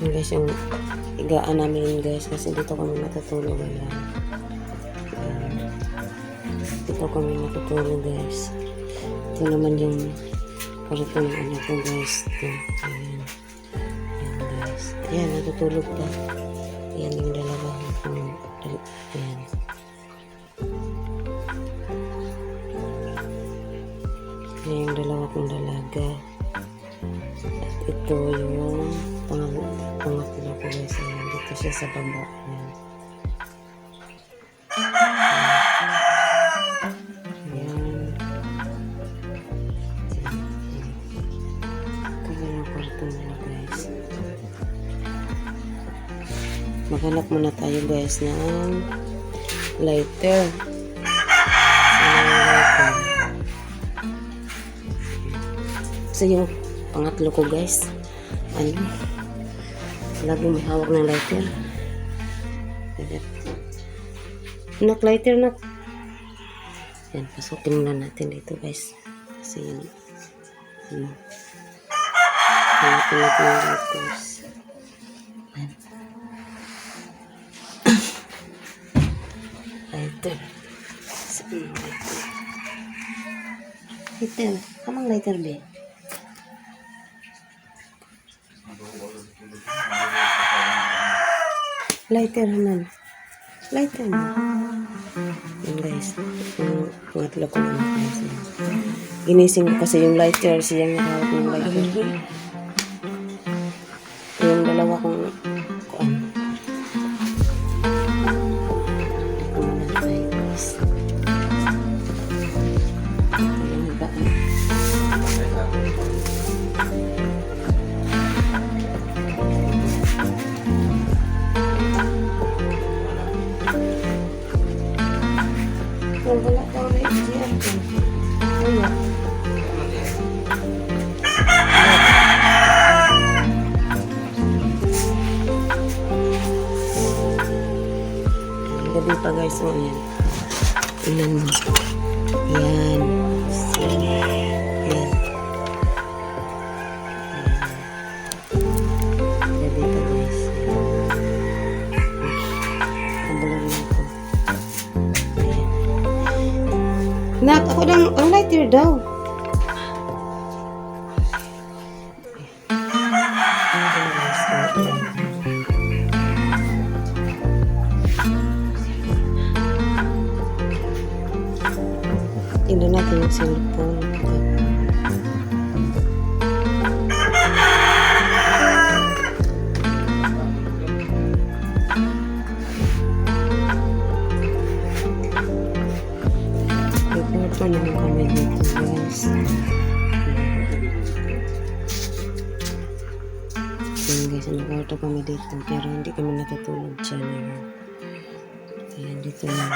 Yung guys, yung higaan namin guys, kasi dito kami natutulog. Dito kami natutulog guys. Ito naman yung kwarto ng anak ko guys. Ito. Ayan. Ayan guys. Ayan, natutulog pa. Ayan yung dalawa. Ayan. Ayan yung dalawa kong dalaga. At ito yung pangatlo ko guys. Ayan, dito siya sa baba. Ayan. Ayan. Ito yung kwarto nila guys. Maghanap muna tayo guys ng lighter. Kasi yung pangatlo ko guys, lagi may hawak ng lighter. Nak, lighter nak. Yan, pasukin muna natin dito guys. Kasi yun. Hanapin natin yung lighters. Lighter. Lighter. Kamang lighter ba? Lighter naman. Lighter na. Yun guys. Yung pangatlo ko naman guys. Ginising ko kasi yung lighter. Siyang nakawag ng lighter. Yung dalawa kong kuan. Wala ko na i-share ko. Ayan. Gabi pa guys. So, ayan. Tingnan mo. Ayan. Ayan. Gabi pa guys. Kambalan mo ako. Nak, ako ang lighter daw. Tingnan natin yung cellphone. Ito naman kami dito guys. Ayan guys, nagkaroto kami dito. Pero hindi kami natutulog dyan. Ayan, dito na. Ayan.